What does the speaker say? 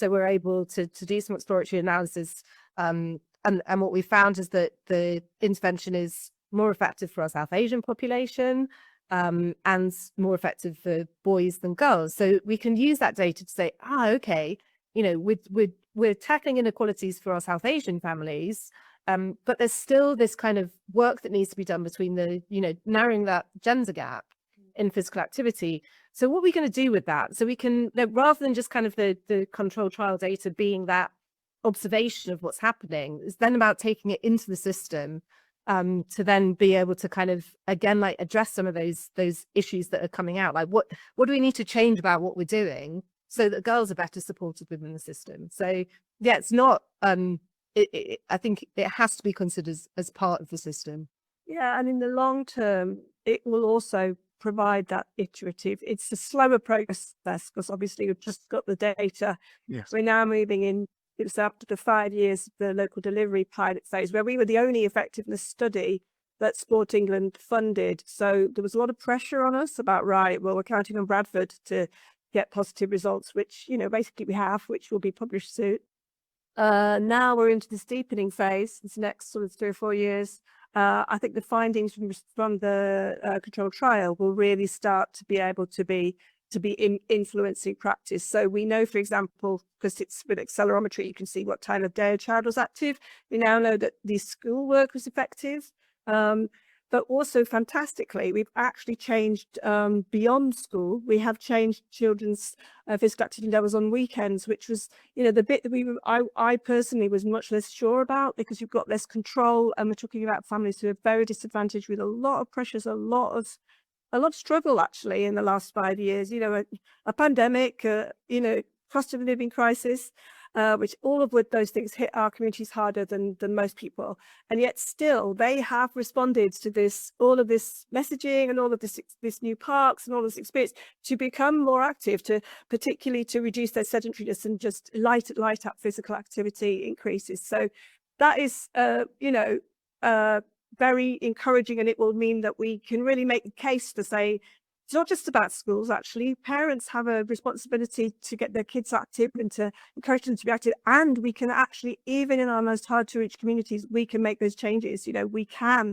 So we're able to do some exploratory analysis. And what we found is that the intervention is more effective for our South Asian population, and more effective for boys than girls. So we can use that data to say, okay, we're tackling inequalities for our South Asian families, but there's still this kind of work that needs to be done between narrowing that gender gap in physical activity. So what are we going to do with that? So we can, rather than just kind of the control trial data being that observation of what's happening, it's then about taking it into the system, to then be able to kind of, again, like address some of those issues that are coming out. Like what do we need to change about what we're doing so that girls are better supported within the system? So yeah, it's not, I think it has to be considered as part of the system. Yeah, and in the long term, it will also provide that iterative. It's a slower process because obviously we've just got the data. Yes. We're now moving in. It was after the 5 years of the local delivery pilot phase, where we were the only effectiveness study that Sport England funded. So there was a lot of pressure on us about, right, well, we're counting on Bradford to get positive results, which, basically we have, which will be published soon. Now we're into this deepening phase, this next sort of 3 or 4 years. I think the findings from the control trial will really start to be able to be influencing practice. So we know, for example, because it's with accelerometry, you can see what time of day a child was active. We now know that the schoolwork was effective. But also fantastically, we've actually changed beyond school. We have changed children's physical activity levels on weekends, which was, the bit that I personally was much less sure about, because you've got less control, and we're talking about families who are very disadvantaged with a lot of pressures, a lot of struggle actually in the last 5 years. A pandemic, cost of living crisis, which all of those things hit our communities harder than most people, and yet still they have responded to all of this messaging and all of this new parks and all this experience to become more active, particularly to reduce their sedentariness, and just light up physical activity increases. So that is very encouraging, and it will mean that we can really make a case to say it's not just about schools. Actually, parents have a responsibility to get their kids active and to encourage them to be active, and we can actually, even in our most hard to reach communities, we can make those changes. We can